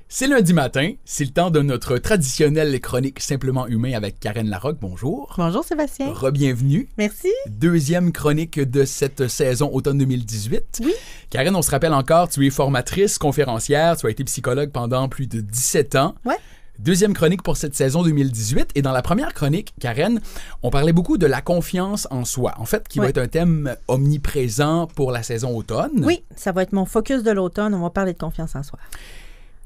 C'est lundi matin, c'est le temps de notre traditionnelle chronique Simplement Humain avec Karen Larocque. Bonjour. Bonjour Sébastien. Re-bienvenue. Merci. Deuxième chronique de cette saison automne 2018. Oui. Karen, on se rappelle encore, tu es formatrice, conférencière, tu as été psychologue pendant plus de 17 ans. Ouais. Deuxième chronique pour cette saison 2018. Et dans la première chronique, Karen, on parlait beaucoup de la confiance en soi. En fait, qui va être un thème omniprésent pour la saison automne. Oui, ça va être mon focus de l'automne. On va parler de confiance en soi.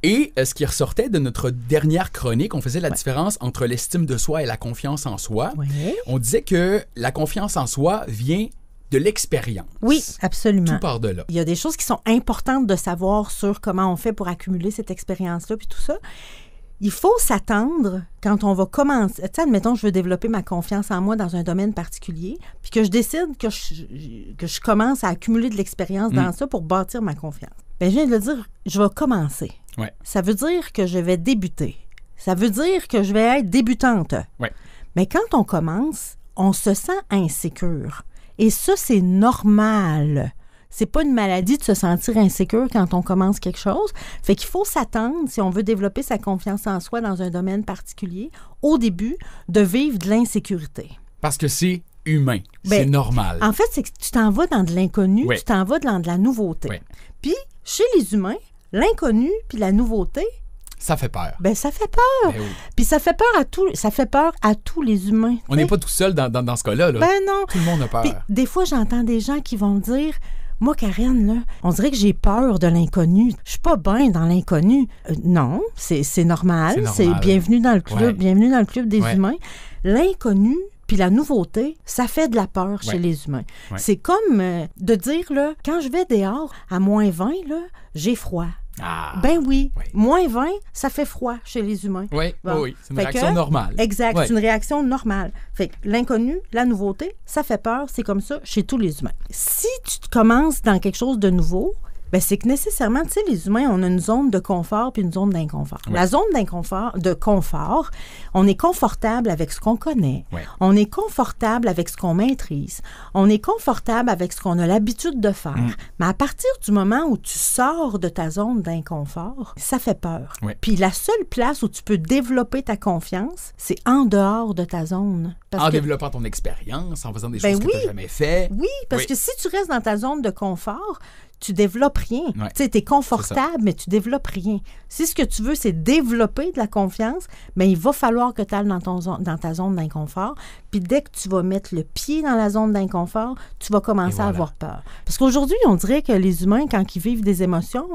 Et ce qui ressortait de notre dernière chronique, on faisait la différence entre l'estime de soi et la confiance en soi. Oui. On disait que la confiance en soi vient de l'expérience. Oui, absolument. Tout part de là. Il y a des choses qui sont importantes de savoir sur comment on fait pour accumuler cette expérience-là, puis tout ça. Il faut s'attendre quand on va commencer. Tu sais, admettons, je veux développer ma confiance en moi dans un domaine particulier, puis que je décide que je commence à accumuler de l'expérience dans ça pour bâtir ma confiance. Bien, je viens de le dire, je vais commencer. Ouais. Ça veut dire que je vais débuter. Ça veut dire que je vais être débutante. Ouais. Mais quand on commence, on se sent insécure. Et ça, c'est normal. C'est pas une maladie de se sentir insécure quand on commence quelque chose. Fait qu'il faut s'attendre, si on veut développer sa confiance en soi dans un domaine particulier, au début, de vivre de l'insécurité. Parce que c'est humain. C'est normal. En fait, c'est que tu t'en vas dans de l'inconnu, Oui. tu t'en vas dans de la nouveauté. Oui. Puis, chez les humains, l'inconnu puis la nouveauté, Ça fait peur. ben ça fait peur. Ben oui. Puis ça fait peur à tous les humains. On n'est pas tout seul dans ce cas-là. Là. Ben non. Tout le monde a peur. Puis des fois, j'entends des gens qui vont me dire, moi, Karen, là, on dirait que j'ai peur de l'inconnu. Je suis pas bien dans l'inconnu. Non, c'est normal. C'est normal. Bienvenue dans le club, Ouais. bienvenue dans le club des Ouais. humains. L'inconnu puis la nouveauté, ça fait de la peur Ouais. chez les humains. Ouais. C'est comme de dire, là, quand je vais dehors à moins 20, là, j'ai froid. Ah. Ben oui, Oui. moins 20, ça fait froid chez les humains. Oui, Bon. oui. C'est une Fait réaction que- normale. Exact, Ouais. c'est une réaction normale. Fait que l'inconnu, la nouveauté, ça fait peur, c'est comme ça chez tous les humains. Si tu commences dans quelque chose de nouveau, ben c'est que nécessairement, tu sais, les humains, on a une zone de confort puis une zone d'inconfort. Ouais. La zone de confort, on est confortable avec ce qu'on connaît. Ouais. On est confortable avec ce qu'on maîtrise. On est confortable avec ce qu'on a l'habitude de faire. Mais à partir du moment où tu sors de ta zone d'inconfort, ça fait peur. Ouais. Puis la seule place où tu peux développer ta confiance, c'est en dehors de ta zone. Parce En que- développant ton expérience, en faisant des Ben choses que oui. tu n'as jamais fait. Oui, parce Oui. que si tu restes dans ta zone de confort, tu développes rien. Ouais. Tu sais, tu es confortable, mais tu développes rien. Si ce que tu veux, c'est développer de la confiance, bien, il va falloir que tu ailles dans ta zone d'inconfort. Puis dès que tu vas mettre le pied dans la zone d'inconfort, tu vas commencer voilà. à avoir peur. Parce qu'aujourd'hui, on dirait que les humains, quand ils vivent des émotions,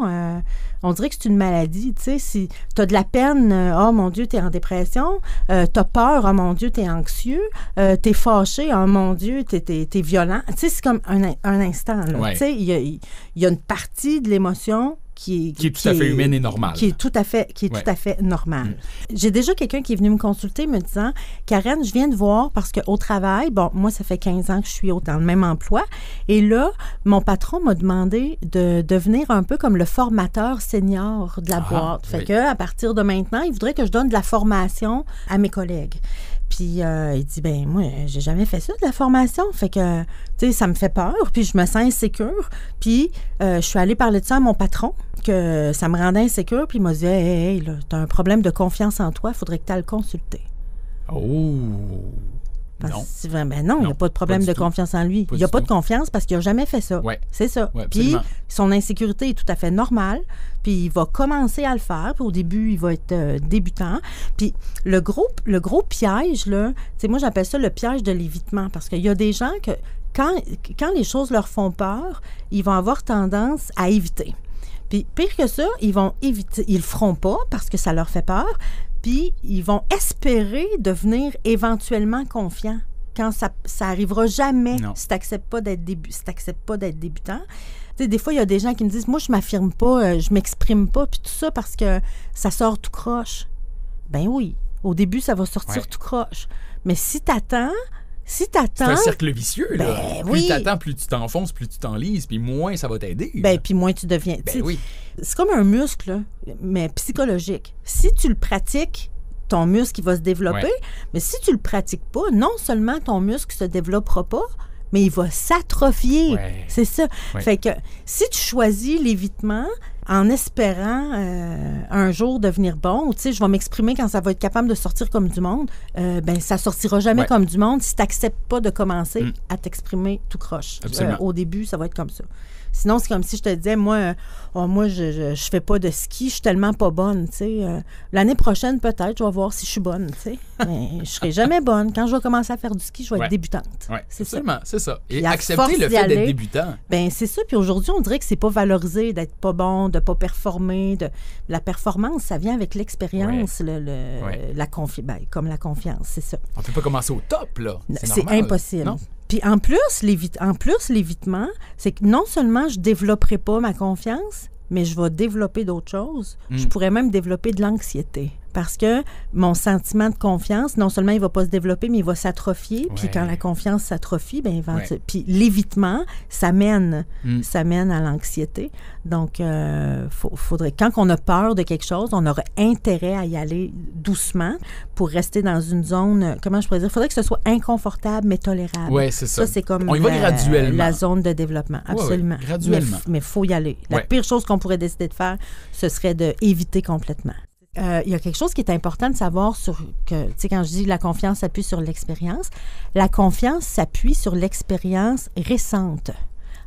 on dirait que c'est une maladie. Tu sais, si tu as de la peine, oh mon Dieu, tu es en dépression. Tu as peur, oh mon Dieu, tu es anxieux. Tu es fâché, oh mon Dieu, tu es violent. Tu sais, c'est comme un instant. Là. Ouais. Tu sais, il y a une partie de l'émotion qui est tout à fait humaine et normale. Qui est tout à fait normale. J'ai déjà quelqu'un qui est venu me consulter me disant, Karen, je viens de voir parce qu'au travail, bon, moi, ça fait 15 ans que je suis dans le même emploi. Et là, mon patron m'a demandé de devenir un peu comme le formateur senior de la boîte. Fait oui. que à partir de maintenant, il voudrait que je donne de la formation à mes collègues. Puis il dit, ben moi, j'ai jamais fait ça, de la formation. Fait que, tu sais, ça me fait peur, puis je me sens insécure. Puis je suis allée parler de ça à mon patron, que ça me rendait insécure. Puis il m'a dit, hey, là, t'as un problème de confiance en toi, il faudrait que tu ailles le consulter. Oh! Parce ben non, il n'y a pas de problème pas du de tout. confiance en lui. Pas Il n'y a du pas de tout. confiance parce qu'il n'a jamais fait ça. Ouais. C'est ça. Ouais, Puis absolument. son insécurité est tout à fait normale. Puis il va commencer à le faire. Puis au début, il va être débutant. Puis le gros piège, là, tu sais, moi j'appelle ça le piège de l'évitement parce qu'il y a des gens que quand les choses leur font peur, ils vont avoir tendance à éviter. Puis pire que ça, ils vont éviter. Ils le feront pas parce que ça leur fait peur. Puis ils vont espérer devenir éventuellement confiants. Quand ça arrivera jamais Non. si tu n'acceptes pas d'être débutant. Tu sais, des fois, il y a des gens qui me disent, moi, je m'affirme pas, je m'exprime pas, puis tout ça parce que ça sort tout croche. Ben oui, au début, ça va sortir Ouais. tout croche. Mais si t'attends... C'est un cercle vicieux, là. Ben Plus oui. t'attends, plus tu t'enfonces, plus tu t'enlises, puis moins ça va t'aider. Ben, puis moins tu deviens... tu Ben sais, oui. C'est comme un muscle, là, mais psychologique. Si tu le pratiques, ton muscle il va se développer, Ouais. mais si tu le pratiques pas, non seulement ton muscle se développera pas, mais il va s'atrophier. Ouais. C'est ça. Ouais. Fait que si tu choisis l'évitement, en espérant un jour devenir bon, tu sais, je vais m'exprimer quand ça va être capable de sortir comme du monde, ben ça sortira jamais comme du monde si tu n'acceptes pas de commencer à t'exprimer tout croche. Au début, ça va être comme ça. Sinon, c'est comme si je te disais, moi, je fais pas de ski, je suis tellement pas bonne, tu sais. L'année prochaine, peut-être, je vais voir si je suis bonne, tu sais. Mais je serai jamais bonne. Quand je vais commencer à faire du ski, je vais être débutante. Oui, absolument, c'est ça. Et puis accepter le fait d'être débutant. Ben c'est ça. Puis aujourd'hui, on dirait que c'est pas valorisé d'être pas bon, de pas performer. La performance, ça vient avec l'expérience, comme la confiance, c'est ça. On peut pas commencer au top, là. C'est impossible. Non? Puis en plus, l'évitement, c'est que non seulement je ne développerai pas ma confiance, mais je vais développer d'autres choses. Je pourrais même développer de l'anxiété. Parce que mon sentiment de confiance, non seulement il ne va pas se développer, mais il va s'atrophier. Puis quand la confiance s'atrophie, bien, puis l'évitement, ça mène à l'anxiété. Donc, faudrait, quand on a peur de quelque chose, on aurait intérêt à y aller doucement pour rester dans une zone, comment je pourrais dire, il faudrait que ce soit inconfortable, mais tolérable. Oui, c'est ça. Ça, c'est comme on y va graduellement. La zone de développement. Absolument. Ouais, graduellement. Mais il faut y aller. La pire chose qu'on pourrait décider de faire, ce serait d'éviter complètement. Il y a quelque chose qui est important de savoir tu sais, quand je dis la confiance s'appuie sur l'expérience, la confiance s'appuie sur l'expérience récente.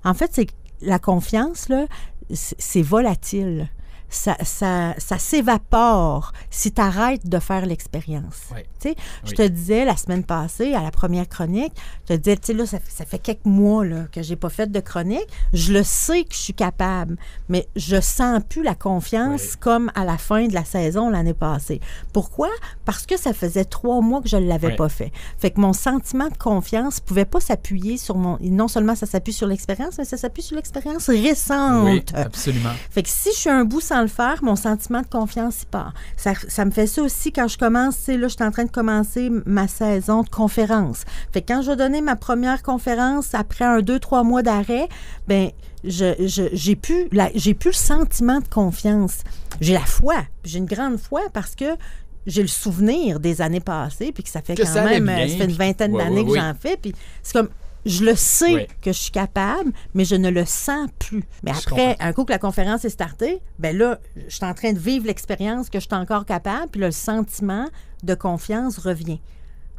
En fait, c'est la confiance, là, c'est volatile. Ça s'évapore si tu arrêtes de faire l'expérience. Oui. Tu sais, je te disais la semaine passée, à la première chronique, je te disais, tu sais, là, ça fait quelques mois là, que j'ai pas fait de chronique. Je le sais que je suis capable, mais je sens plus la confiance comme à la fin de la saison l'année passée. Pourquoi? Parce que ça faisait 3 mois que je ne l'avais pas fait. Fait que mon sentiment de confiance pouvait pas s'appuyer sur non seulement ça s'appuie sur l'expérience, mais ça s'appuie sur l'expérience récente. Oui, absolument. Fait que si je suis un bout sans le faire, mon sentiment de confiance y part. Ça me fait ça aussi quand je commence, tu sais, là, je suis en train de commencer ma saison de conférence. Fait que quand je vais donner ma première conférence après 2-3 mois d'arrêt, ben j'ai plus le sentiment de confiance. J'ai la foi. J'ai une grande foi parce que j'ai le souvenir des années passées, puis que ça fait ça fait une vingtaine d'années que j'en fais, puis c'est comme je le sais que je suis capable, mais je ne le sens plus. Mais après, un coup que la conférence est startée, ben là, je suis en train de vivre l'expérience que je suis encore capable, puis là, le sentiment de confiance revient.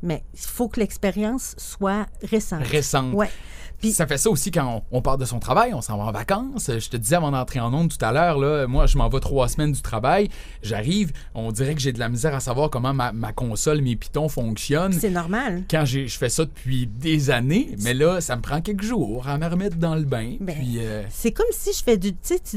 Mais il faut que l'expérience soit récente. Oui. Puis, ça fait ça aussi quand on part de son travail, on s'en va en vacances. Je te disais avant d'entrer en onde tout à l'heure, là, moi, je m'en vais 3 semaines du travail. J'arrive, on dirait que j'ai de la misère à savoir comment ma console, mes pitons fonctionnent. C'est normal. Quand je fais ça depuis des années, mais là, ça me prend quelques jours à me remettre dans le bain. Puis, c'est comme si je fais tu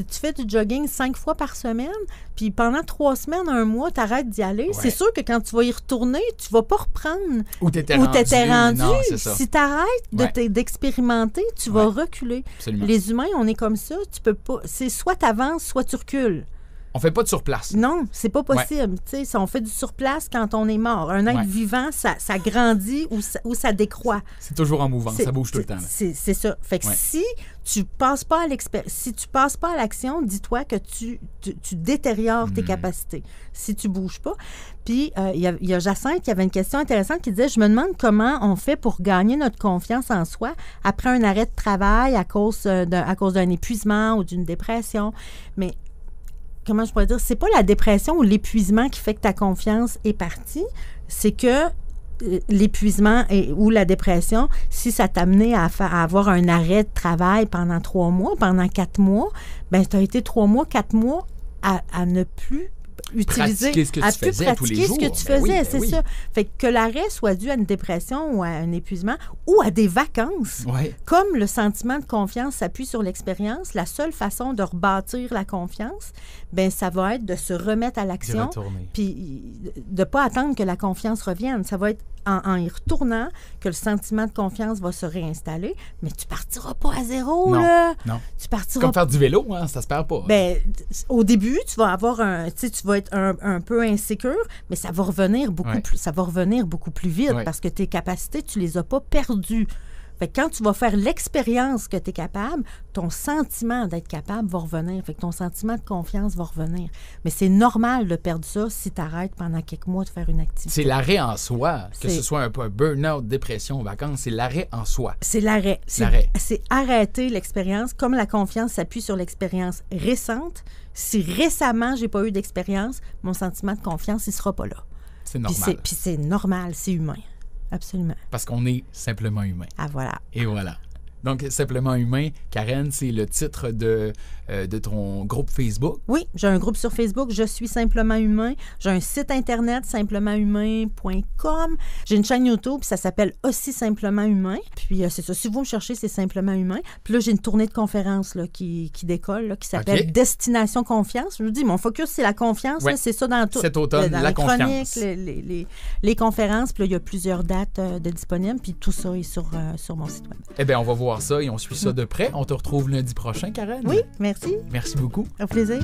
fais du jogging 5 fois par semaine, puis pendant 3 semaines, 1 mois, tu arrêtes d'y aller. C'est sûr que quand tu vas y retourner, tu vas pas reprendre où tu étais rendu. Non, si tu arrêtes d'expérimenter, tu vas reculer. Absolument. Les humains, on est comme ça. Tu peux pas. C'est soit tu avances, soit tu recules. On fait pas de surplace. Non, c'est pas possible. Si on fait du surplace quand on est mort. Un être vivant, ça grandit ou ça décroît. C'est toujours en mouvement, ça bouge tout le temps. C'est ça. Fait que si tu passes pas à l'action, dis-toi que tu détériores tes capacités. Si tu bouges pas. Puis, il y a Jacinthe qui avait une question intéressante qui disait « Je me demande comment on fait pour gagner notre confiance en soi après un arrêt de travail à cause d'un épuisement ou d'une dépression. » Mais comment je pourrais dire, c'est pas la dépression ou l'épuisement qui fait que ta confiance est partie, c'est que l'épuisement ou la dépression, si ça t'a amené à avoir un arrêt de travail pendant 3 mois, pendant 4 mois, bien, tu as été 3 mois, 4 mois à ne plus pratiquer ce que tu faisais tous les jours. C'est ça. Fait que l'arrêt soit dû à une dépression ou à un épuisement ou à des vacances. Comme le sentiment de confiance s'appuie sur l'expérience, la seule façon de rebâtir la confiance, ben ça va être de se remettre à l'action puis de ne pas attendre que la confiance revienne. Ça va être en y retournant que le sentiment de confiance va se réinstaller, mais tu partiras pas à zéro, là. Non. Tu partiras... Comme faire du vélo, hein, ça se perd pas. Ben, au début, tu vas avoir tu vas être un peu insécure, mais ça va revenir beaucoup plus vite parce que tes capacités, tu les as pas perdues. Fait que quand tu vas faire l'expérience que tu es capable, ton sentiment d'être capable va revenir. Fait que ton sentiment de confiance va revenir. Mais c'est normal de perdre ça si tu arrêtes pendant quelques mois de faire une activité. C'est l'arrêt en soi. Que ce soit un burn-out, dépression, vacances, c'est l'arrêt en soi. C'est l'arrêt. C'est arrêter l'expérience. Comme la confiance s'appuie sur l'expérience récente, si récemment, j'ai pas eu d'expérience, mon sentiment de confiance, il sera pas là. C'est normal. Puis c'est normal, c'est humain. Absolument. Parce qu'on est simplement humain. Ah, voilà. Et voilà. Donc, Simplement humain, Karen, c'est le titre de ton groupe Facebook. Oui, j'ai un groupe sur Facebook, Je suis Simplement Humain. J'ai un site Internet, simplementhumain.com. J'ai une chaîne YouTube, ça s'appelle aussi Simplement Humain. Puis, c'est ça, si vous me cherchez, c'est Simplement Humain. Puis là, j'ai une tournée de conférences là, qui décolle, là, qui s'appelle Destination Confiance. Je vous dis, mon focus, c'est la confiance. Là, c'est ça dans tout. Cet automne, dans la les confiance. chroniques, les conférences. Puis là, il y a plusieurs dates de disponibles. Puis tout ça est sur mon site web. Eh bien, on va voir ça et on suit ça de près. On te retrouve lundi prochain, Karen. Oui, merci. Merci beaucoup. Au plaisir.